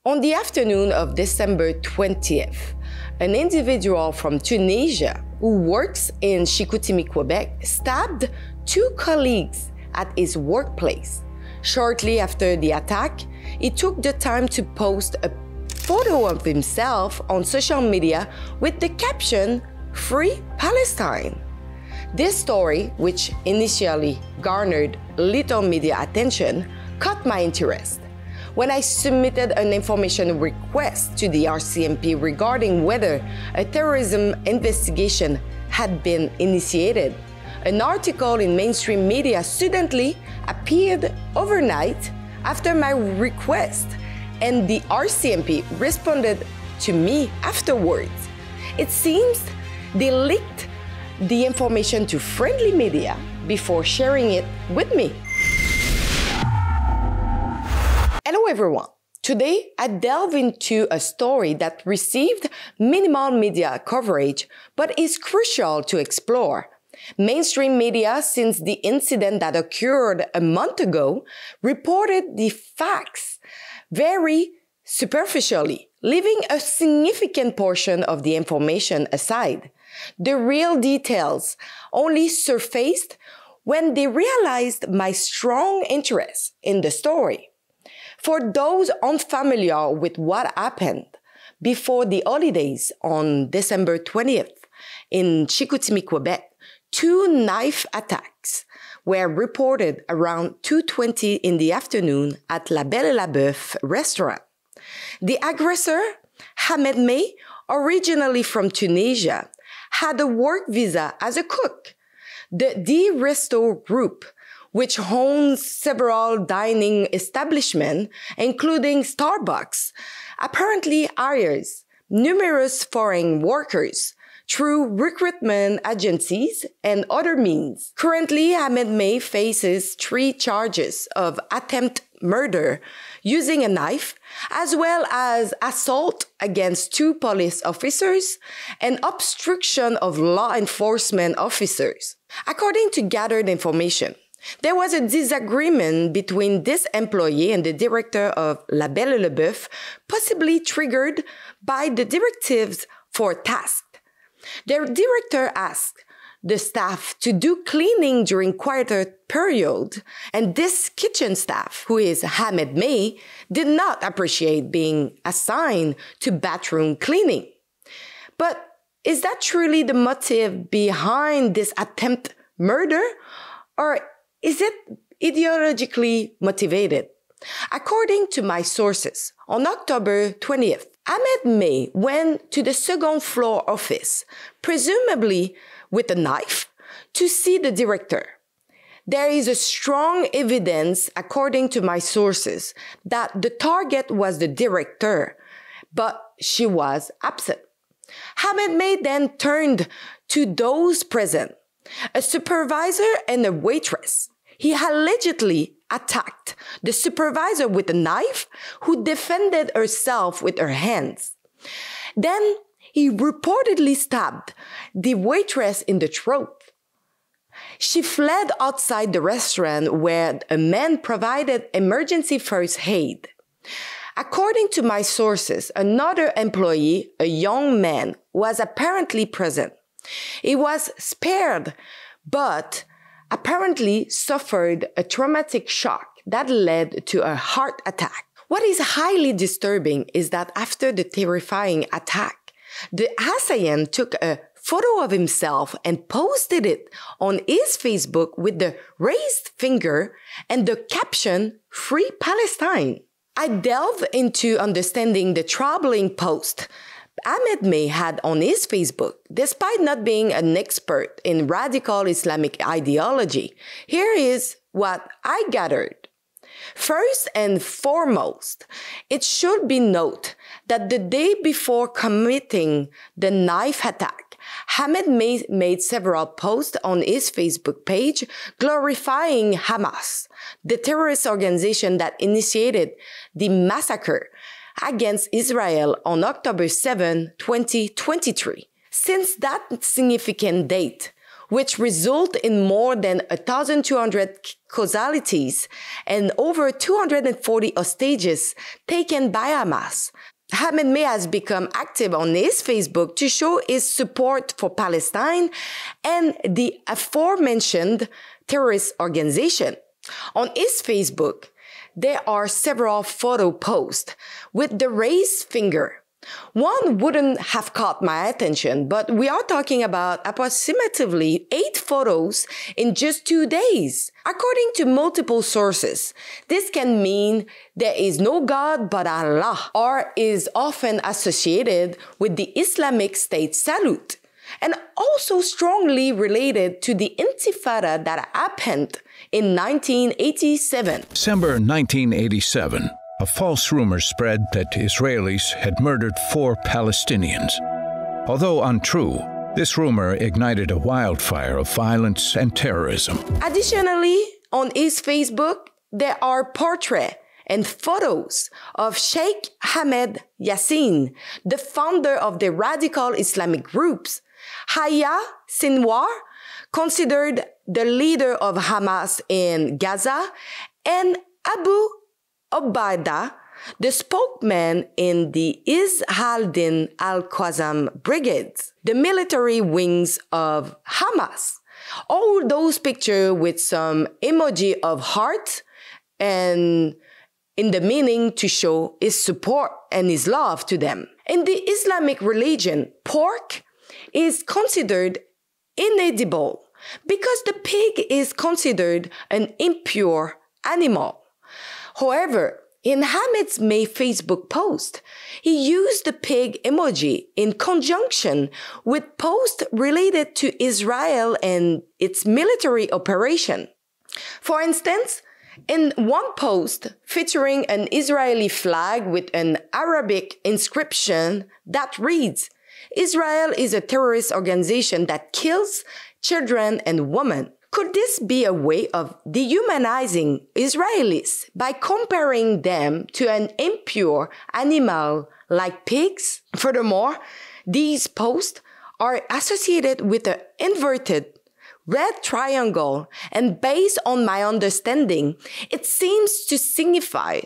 On the afternoon of December 20th, an individual from Tunisia who works in Chicoutimi, Quebec, stabbed two colleagues at his workplace. Shortly after the attack, he took the time to post a photo of himself on social media with the caption, "Free Palestine." This story, which initially garnered little media attention, caught my interest. When I submitted an information request to the RCMP regarding whether a terrorism investigation had been initiated, an article in mainstream media suddenly appeared overnight after my request, and the RCMP responded to me afterwards. It seems they leaked the information to friendly media before sharing it with me. Hello everyone. Today, I delve into a story that received minimal media coverage but is crucial to explore. Mainstream media, since the incident that occurred a month ago, reported the facts very superficially, leaving a significant portion of the information aside. The real details only surfaced when they realized my strong interest in the story. For those unfamiliar with what happened before the holidays on December 20th in Chicoutimi, Quebec, two knife attacks were reported around 2:20 in the afternoon at La Belle et la Bœuf restaurant. The aggressor, Ahmed May, originally from Tunisia, had a work visa as a cook. The Resto Group, which owns several dining establishments, including Starbucks, apparently hires numerous foreign workers through recruitment agencies and other means. Currently, Ahmed May faces 3 charges of attempted murder using a knife, as well as assault against 2 police officers and obstruction of law enforcement officers. According to gathered information, there was a disagreement between this employee and the director of La Belle et la Bœuf, possibly triggered by the directives for tasks. The director asked the staff to do cleaning during quieter period, and this kitchen staff, who is Ahmed May, did not appreciate being assigned to bathroom cleaning. But is that truly the motive behind this attempted murder, or is it ideologically motivated? According to my sources, on October 20th, Ahmed May went to the second floor office, presumably with a knife, to see the director. There is a strong evidence, according to my sources, that the target was the director, but she was absent. Ahmed May then turned to those present, a supervisor and a waitress. He allegedly attacked the supervisor with a knife, who defended herself with her hands. Then he reportedly stabbed the waitress in the throat. She fled outside the restaurant, where a man provided emergency first aid. According to my sources, another employee, a young man, was apparently present. He was spared, but apparently suffered a traumatic shock that led to a heart attack. What is highly disturbing is that after the terrifying attack, the assailant took a photo of himself and posted it on his Facebook with the raised finger and the caption, "Free Palestine." I delved into understanding the troubling post Ahmed May had on his Facebook. Despite not being an expert in radical Islamic ideology, here is what I gathered. First and foremost, it should be noted that the day before committing the knife attack, Ahmed May made several posts on his Facebook page glorifying Hamas, the terrorist organization that initiated the massacre against Israel on October 7, 2023. Since that significant date, which result in more than 1,200 causalities and over 240 hostages taken by Hamas. Ahmed May has become active on his Facebook to show his support for Palestine and the aforementioned terrorist organization. On his Facebook, there are several photo posts with the raised finger. One wouldn't have caught my attention, but we are talking about approximately 8 photos in just 2 days. According to multiple sources, this can mean there is no God but Allah, or is often associated with the Islamic State salute, and also strongly related to the Intifada that happened in 1987. December 1987. A false rumor spread that Israelis had murdered 4 Palestinians. Although untrue, this rumor ignited a wildfire of violence and terrorism. Additionally, on his Facebook, there are portraits and photos of Sheikh Ahmed Yassin, the founder of the radical Islamic groups, Yahya Sinwar, considered the leader of Hamas in Gaza, and Abu Ubaida, the spokesman in the Izz al-Din al-Qassam brigades, the military wings of Hamas. All those pictures with some emoji of heart and in the meaning to show his support and his love to them. In the Islamic religion, pork is considered inedible because the pig is considered an impure animal. However, in Ahmed May's Facebook post, he used the pig emoji in conjunction with posts related to Israel and its military operation. For instance, in one post featuring an Israeli flag with an Arabic inscription that reads, "Israel is a terrorist organization that kills children and women." Could this be a way of dehumanizing Israelis by comparing them to an impure animal like pigs? Furthermore, these posts are associated with an inverted red triangle, and based on my understanding, it seems to signify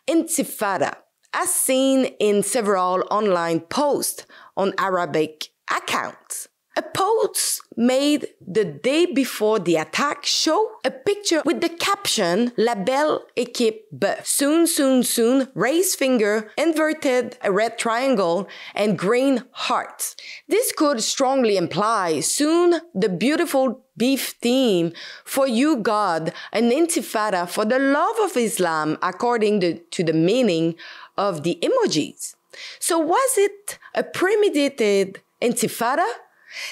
Intifada, as seen in several online posts on Arabic accounts. A post made the day before the attack showed a picture with the caption, "La belle équipe bœuf." Soon, soon, soon, raised finger, inverted a red triangle, and green hearts. This could strongly imply soon the beautiful beef theme for you, God, an intifada for the love of Islam, according to the meaning of the emojis. So was it a premeditated intifada?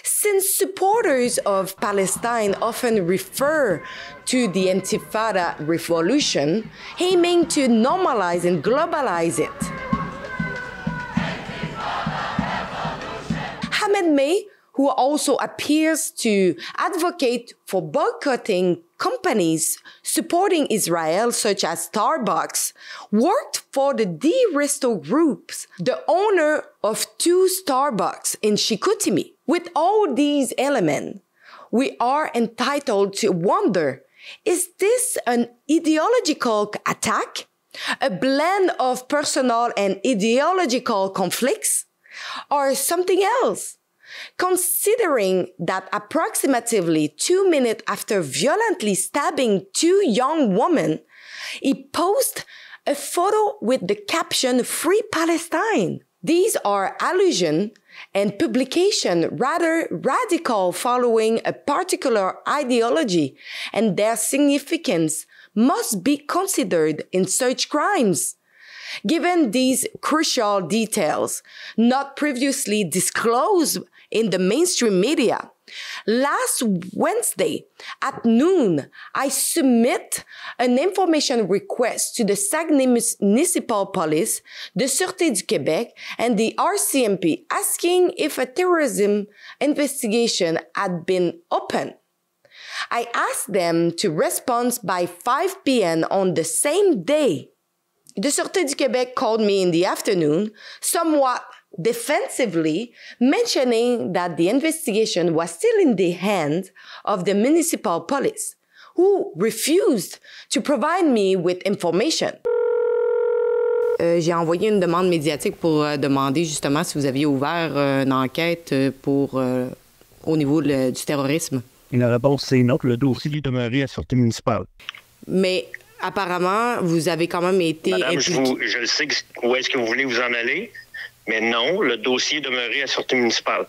Since supporters of Palestine often refer to the Intifada revolution, aiming to normalize and globalize it. Ahmed May, who also appears to advocate for boycotting companies supporting Israel, such as Starbucks, worked for the De-Resto Groups, the owner of 2 Starbucks in Chicoutimi. With all these elements, we are entitled to wonder, is this an ideological attack? A blend of personal and ideological conflicts? Or something else? Considering that approximately 2 minutes after violently stabbing 2 young women, he posted a photo with the caption, "Free Palestine." These are allusion and publication rather radical following a particular ideology, and their significance must be considered in such crimes. Given these crucial details, not previously disclosed in the mainstream media, last Wednesday at noon, I submit an information request to the Saguenay Municipal Police, the Sûreté du Québec, and the RCMP asking if a terrorism investigation had been opened. I asked them to respond by 5 p.m. on the same day. The Sûreté du Québec called me in the afternoon, somewhat defensively, mentioning that the investigation was still in the hands of the municipal police, who refused to provide me with information. J'ai envoyé une demande médiatique pour demander justement si vous aviez ouvert une enquête pour, au niveau du terrorisme. Et la réponse, c'est non. Le dossier demeurait à sûreté municipale. Mais apparemment, vous avez quand même été... Madame, je le sais où est-ce que vous voulez vous en aller, mais non, le dossier demeurait à sûreté municipale.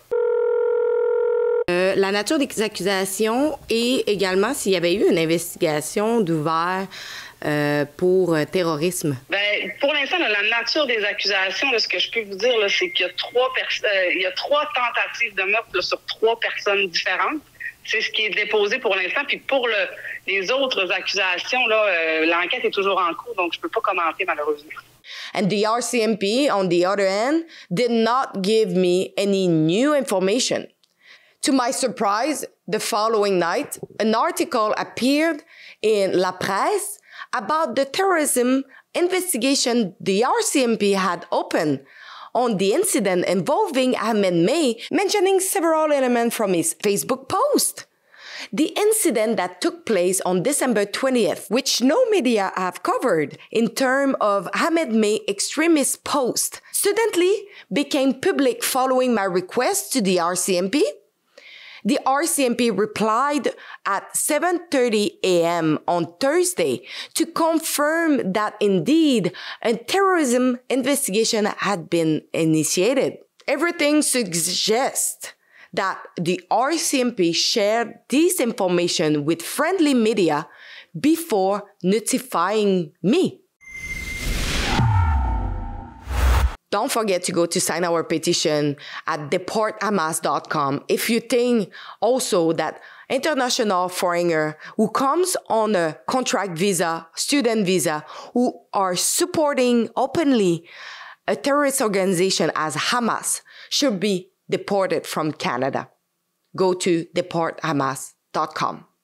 La nature des accusations et également s'il y avait eu une investigation d'ouvert pour terrorisme. Bien, pour l'instant, la nature des accusations, là, ce que je peux vous dire, c'est qu'il y a trois tentatives de meurtre là, sur 3 personnes différentes. C'est ce qui est déposé pour l'instant. Puis pour les autres accusations, l'enquête est toujours en cours, donc je ne peux pas commenter malheureusement. And the RCMP, on the other hand, did not give me any new information. To my surprise, the following night, an article appeared in La Presse about the terrorism investigation the RCMP had opened on the incident involving Ahmed May, mentioning several elements from his Facebook post. The incident that took place on December 20th, which no media have covered in terms of Ahmed May extremist post, suddenly became public following my request to the RCMP. The RCMP replied at 7:30 a.m. on Thursday to confirm that indeed a terrorism investigation had been initiated. Everything suggests that the RCMP shared this information with friendly media before notifying me. Don't forget to go to sign our petition at deporthamas.com if you think also that international foreigner who comes on a contract visa, student visa, who are supporting openly a terrorist organization as Hamas should be deported from Canada. Go to deporthamas.com.